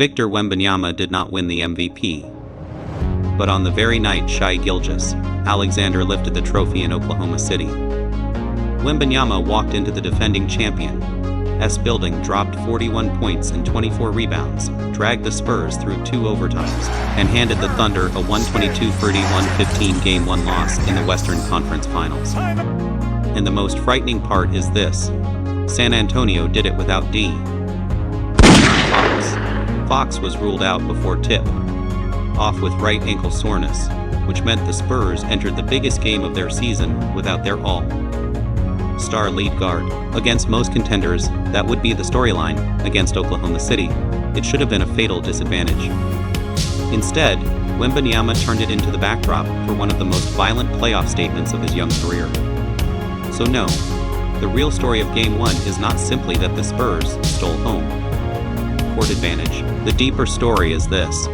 Victor Wembanyama did not win the MVP. But on the very night Shai Alexander lifted the trophy in Oklahoma City, Wembanyama walked into the defending champion's building, dropped 41 points and 24 rebounds, dragged the Spurs through 2 overtimes, and handed the Thunder a 122-31-15 Game 1 loss in the Western Conference Finals. And the most frightening part is this: San Antonio did it without D. Fox was ruled out before tip-off with right ankle soreness, which meant the Spurs entered the biggest game of their season without their all-star lead guard. Against most contenders, that would be the storyline. Against Oklahoma City, it should have been a fatal disadvantage. Instead, Wembanyama turned it into the backdrop for one of the most violent playoff statements of his young career. So no, the real story of Game 1 is not simply that the Spurs stole home court advantage. The deeper story is this: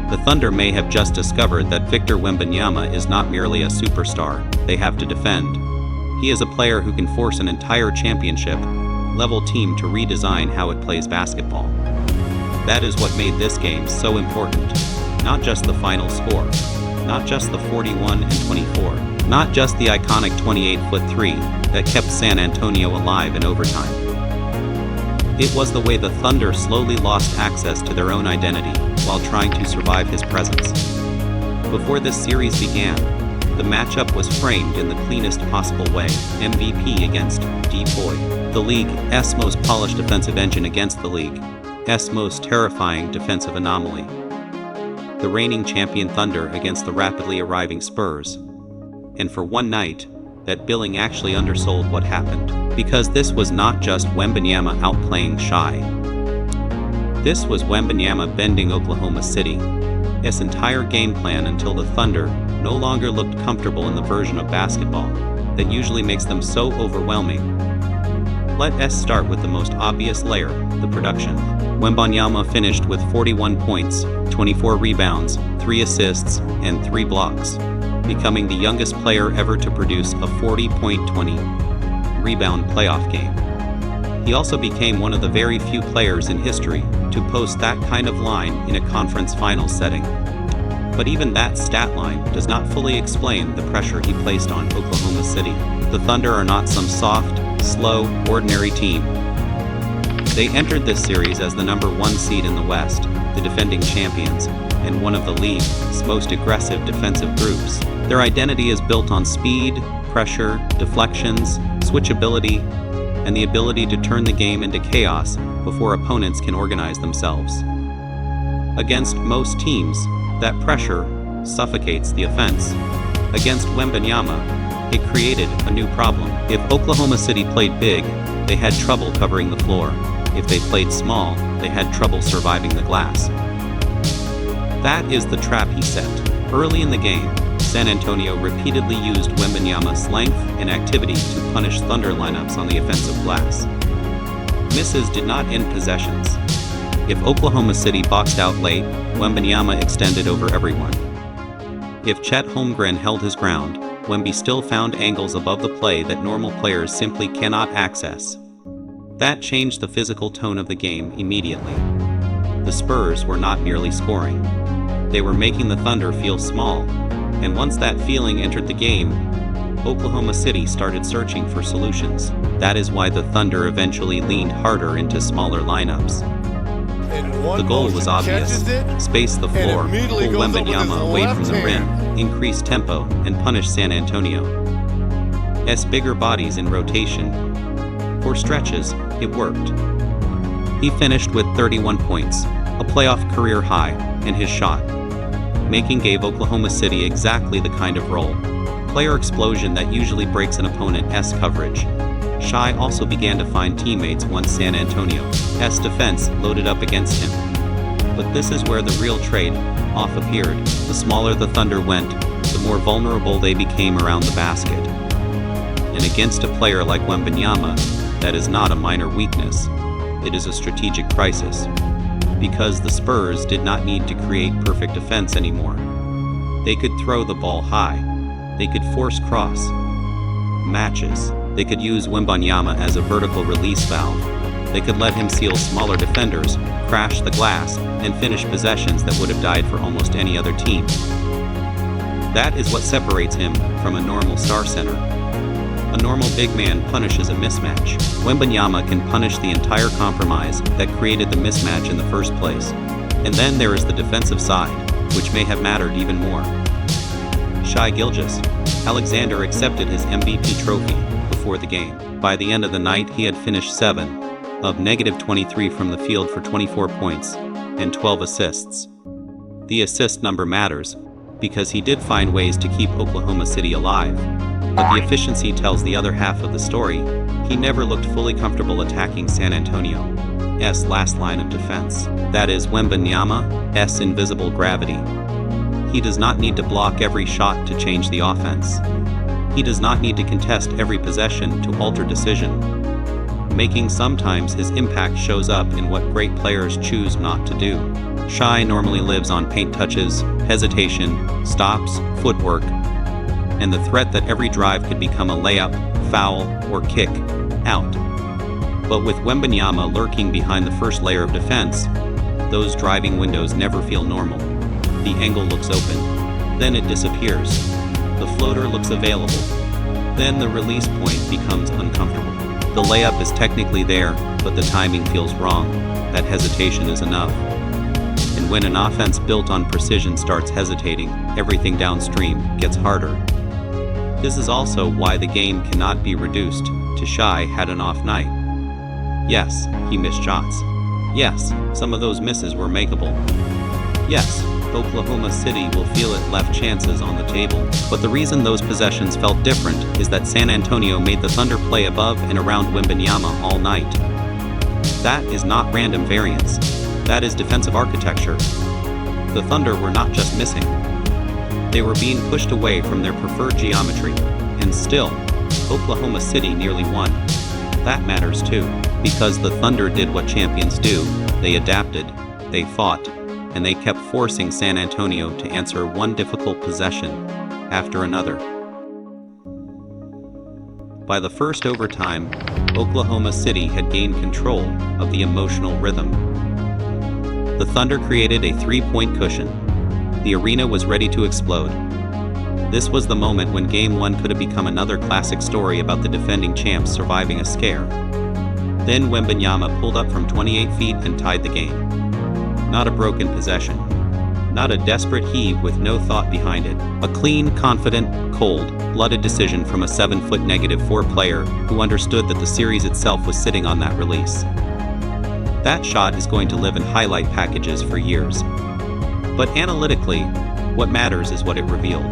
the Thunder may have just discovered that Victor Wembanyama is not merely a superstar they have to defend. He is a player who can force an entire championship-level team to redesign how it plays basketball. That is what made this game so important. Not just the final score, not just the 41 and 24, not just the iconic 28-foot three that kept San Antonio alive in overtime. It was the way the Thunder slowly lost access to their own identity while trying to survive his presence. Before this series began, the matchup was framed in the cleanest possible way: MVP against DPOY, the league's most polished defensive engine against the league's most terrifying defensive anomaly. The reigning champion Thunder against the rapidly arriving Spurs. And for one night, that billing actually undersold what happened, because this was not just Wembanyama outplaying Shai. This was Wembanyama bending Oklahoma City's entire game plan until the Thunder no longer looked comfortable in the version of basketball that usually makes them so overwhelming. Let's start with the most obvious layer: the production. Wembanyama finished with 41 points, 24 rebounds, 3 assists, and 3 blocks, becoming the youngest player ever to produce a 40-point, 20-rebound playoff game. He also became one of the very few players in history to post that kind of line in a conference finals setting. But even that stat line does not fully explain the pressure he placed on Oklahoma City. The Thunder are not some soft, slow, ordinary team. They entered this series as the number 1 seed in the West, the defending champions, and one of the league's most aggressive defensive groups. Their identity is built on speed, pressure, deflections, switchability, and the ability to turn the game into chaos before opponents can organize themselves. Against most teams, that pressure suffocates the offense. Against Wembanyama, it created a new problem. If Oklahoma City played big, they had trouble covering the floor. If they played small, they had trouble surviving the glass. That is the trap he set. Early in the game, San Antonio repeatedly used Wembanyama's length and activity to punish Thunder lineups on the offensive glass. Misses did not end possessions. If Oklahoma City boxed out late, Wembanyama extended over everyone. If Chet Holmgren held his ground, Wemby still found angles above the play that normal players simply cannot access. That changed the physical tone of the game immediately. The Spurs were not merely scoring. They were making the Thunder feel small, and once that feeling entered the game, Oklahoma City started searching for solutions. That is why the Thunder eventually leaned harder into smaller lineups. The goal was obvious: space the floor, pull Wembanyama away from the rim, increase tempo, and punish San Antonio's bigger bodies in rotation. For stretches, it worked. He finished with 31 points, a playoff career high, and his shot making gave Oklahoma City exactly the kind of role player explosion that usually breaks an opponent's coverage. Shai also began to find teammates once San Antonio's defense loaded up against him. But this is where the real trade-off appeared. The smaller the Thunder went, the more vulnerable they became around the basket. And against a player like Wembanyama, that is not a minor weakness. It is a strategic crisis. Because the Spurs did not need to create perfect defense anymore. They could throw the ball high. They could force cross matches. They could use Wembanyama as a vertical release valve. They could let him seal smaller defenders, crash the glass, and finish possessions that would have died for almost any other team. That is what separates him from a normal star center. A normal big man punishes a mismatch. Wembanyama can punish the entire compromise that created the mismatch in the first place. And then there is the defensive side, which may have mattered even more. Shai Alexander accepted his MVP trophy before the game. By the end of the night, he had finished 7 of -23 from the field for 24 points and 12 assists. The assist number matters because he did find ways to keep Oklahoma City alive, but the efficiency tells the other half of the story. He never looked fully comfortable attacking San Antonio's last line of defense. That is Wembanyama's invisible gravity. He does not need to block every shot to change the offense. He does not need to contest every possession to alter decision making. Sometimes his impact shows up in what great players choose not to do. Shai normally lives on paint touches, hesitation, stops, footwork, and the threat that every drive could become a layup, foul, or kick out. But with Wembanyama lurking behind the first layer of defense, those driving windows never feel normal. The angle looks open, then it disappears. The floater looks available, then the release point becomes uncomfortable. The layup is technically there, but the timing feels wrong. That hesitation is enough. And when an offense built on precision starts hesitating, everything downstream gets harder. This is also why the game cannot be reduced to Shai had an off night. Yes, he missed shots. Yes, some of those misses were makeable. Yes, Oklahoma City will feel it left chances on the table, but the reason those possessions felt different is that San Antonio made the Thunder play above and around Wembanyama all night. That is not random variance. That is defensive architecture. The Thunder were not just missing. They were being pushed away from their preferred geometry, and still, Oklahoma City nearly won. That matters too, because the Thunder did what champions do. They adapted, they fought, and they kept forcing San Antonio to answer one difficult possession after another. By the first overtime, Oklahoma City had gained control of the emotional rhythm. The Thunder created a 3-point cushion. The arena was ready to explode. This was the moment when Game 1 could have become another classic story about the defending champs surviving a scare. Then Wembanyama pulled up from 28 feet and tied the game. Not a broken possession. Not a desperate heave with no thought behind it. A clean, confident, cold-blooded decision from a 7-foot -4 player who understood that the series itself was sitting on that release. That shot is going to live in highlight packages for years. But analytically, what matters is what it revealed.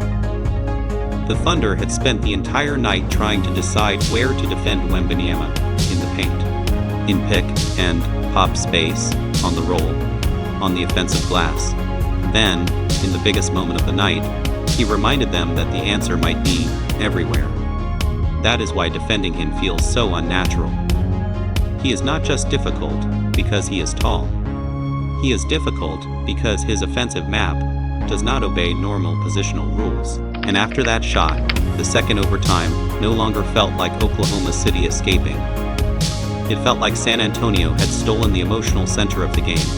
The Thunder had spent the entire night trying to decide where to defend Wembanyama in the paint, in pick and pop space, on the roll, on the offensive glass. Then, in the biggest moment of the night, he reminded them that the answer might be everywhere. That is why defending him feels so unnatural. He is not just difficult because he is tall. He is difficult because his offensive map does not obey normal positional rules. And after that shot, the second overtime no longer felt like Oklahoma City escaping. It felt like San Antonio had stolen the emotional center of the game.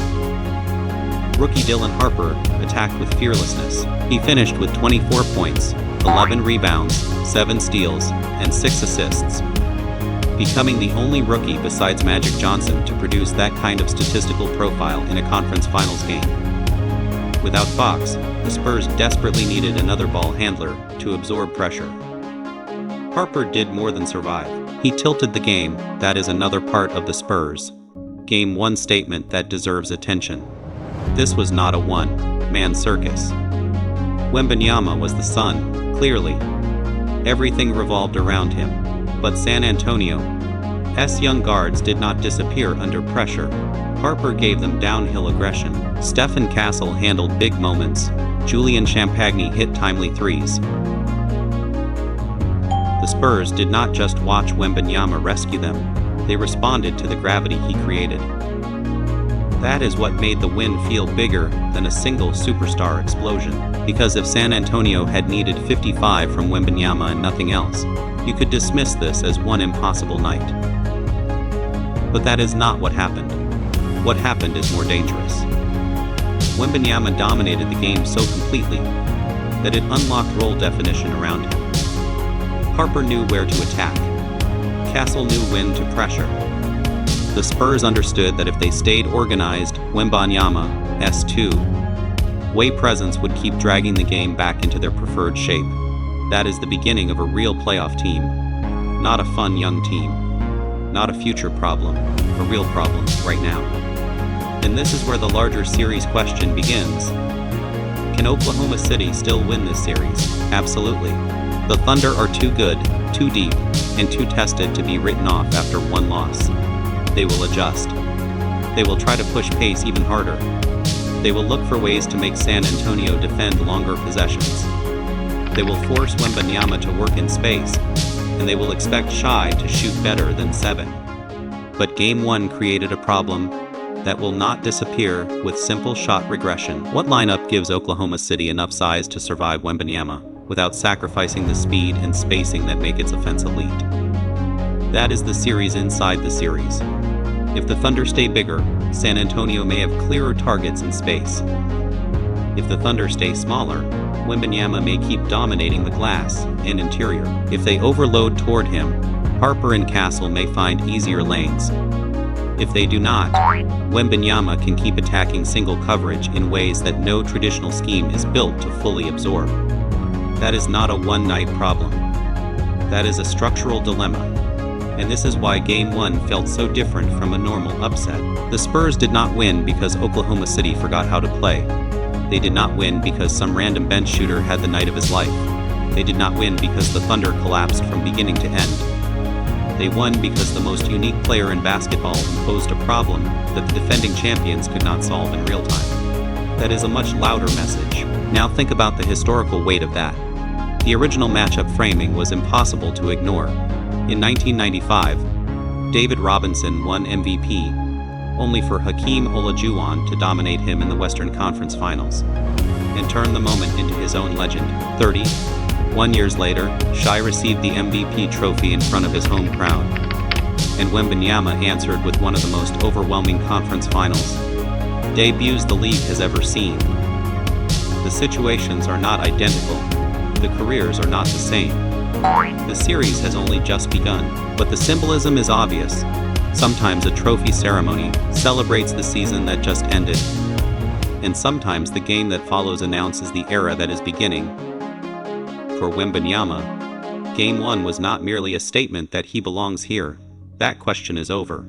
Rookie Dylan Harper attacked with fearlessness. He finished with 24 points, 11 rebounds, 7 steals, and 6 assists, becoming the only rookie besides Magic Johnson to produce that kind of statistical profile in a conference finals game. Without Fox, the Spurs desperately needed another ball handler to absorb pressure. Harper did more than survive. He tilted the game. That is another part of the Spurs Game 1 statement that deserves attention. This was not a one-man circus. Wembanyama was the sun, clearly. Everything revolved around him. But San Antonio's young guards did not disappear under pressure. Harper gave them downhill aggression. Stephen Castle handled big moments. Julian Champagny hit timely threes. The Spurs did not just watch Wembanyama rescue them. They responded to the gravity he created. That is what made the win feel bigger than a single superstar explosion. Because if San Antonio had needed 55 from Wembanyama and nothing else, you could dismiss this as one impossible night. But that is not what happened. What happened is more dangerous. Wembanyama dominated the game so completely that it unlocked role definition around him. Harper knew where to attack. Castle knew when to pressure. The Spurs understood that if they stayed organized, Wembanyama's two-way presence would keep dragging the game back into their preferred shape. That is the beginning of a real playoff team. Not a fun young team. Not a future problem. A real problem right now. And this is where the larger series question begins. Can Oklahoma City still win this series? Absolutely. The Thunder are too good, too deep, and too tested to be written off after one loss. They will adjust. They will try to push pace even harder. They will look for ways to make San Antonio defend longer possessions. They will force Wembanyama to work in space, and they will expect Shai to shoot better than 7. But Game 1 created a problem that will not disappear with simple shot regression. What lineup gives Oklahoma City enough size to survive Wembanyama without sacrificing the speed and spacing that make its offense elite? That is the series inside the series. If the Thunder stay bigger, San Antonio may have clearer targets in space. If the Thunder stay smaller, Wembanyama may keep dominating the glass and interior. If they overload toward him, Harper and Castle may find easier lanes. If they do not, Wembanyama can keep attacking single coverage in ways that no traditional scheme is built to fully absorb. That is not a one-night problem. That is a structural dilemma. And this is why Game 1 felt so different from a normal upset. The Spurs did not win because Oklahoma City forgot how to play. They did not win because some random bench shooter had the night of his life. They did not win because the Thunder collapsed from beginning to end. They won because the most unique player in basketball imposed a problem that the defending champions could not solve in real time. That is a much louder message. Now think about the historical weight of that. The original matchup framing was impossible to ignore. In 1995, David Robinson won MVP, only for Hakeem Olajuwon to dominate him in the Western Conference Finals, and turn the moment into his own legend. 31 years later, Shai received the MVP trophy in front of his home crowd, and Wembanyama answered with one of the most overwhelming conference finals debuts the league has ever seen. The situations are not identical. The careers are not the same. The series has only just begun, but the symbolism is obvious. Sometimes a trophy ceremony celebrates the season that just ended, and sometimes the game that follows announces the era that is beginning. For Wembanyama, Game 1 was not merely a statement that he belongs here. That question is over.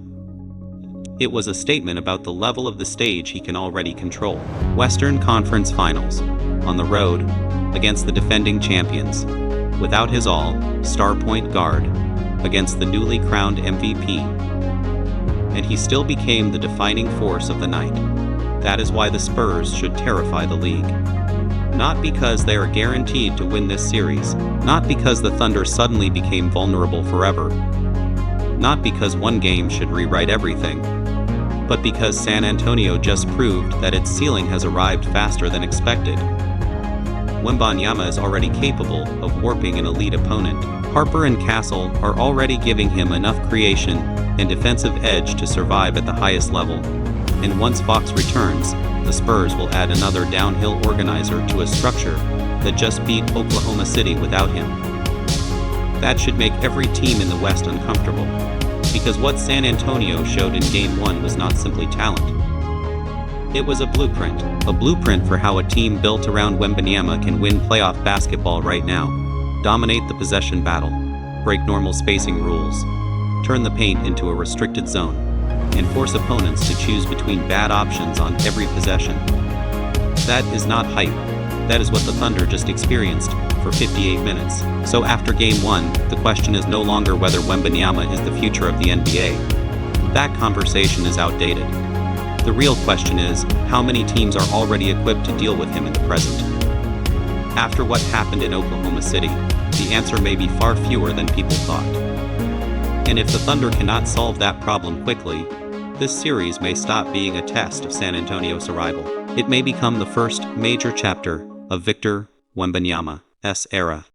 It was a statement about the level of the stage he can already control. Western Conference Finals, on the road, against the defending champions, without his all-star point guard, against the newly crowned MVP. And he still became the defining force of the night. That is why the Spurs should terrify the league. Not because they are guaranteed to win this series, not because the Thunder suddenly became vulnerable forever, not because one game should rewrite everything, but because San Antonio just proved that its ceiling has arrived faster than expected. Wembanyama is already capable of warping an elite opponent. Harper and Castle are already giving him enough creation and defensive edge to survive at the highest level. And once Fox returns, the Spurs will add another downhill organizer to a structure that just beat Oklahoma City without him. That should make every team in the West uncomfortable, because what San Antonio showed in Game 1 was not simply talent. It was a blueprint for how a team built around Wembanyama can win playoff basketball right now. Dominate the possession battle, break normal spacing rules, turn the paint into a restricted zone, and force opponents to choose between bad options on every possession. That is not hype. That is what the Thunder just experienced for 58 minutes. So after Game 1, the question is no longer whether Wembanyama is the future of the NBA. That conversation is outdated. The real question is, how many teams are already equipped to deal with him in the present? After what happened in Oklahoma City, the answer may be far fewer than people thought. And if the Thunder cannot solve that problem quickly, this series may stop being a test of San Antonio's arrival. It may become the first major chapter of Victor Wembanyama's era.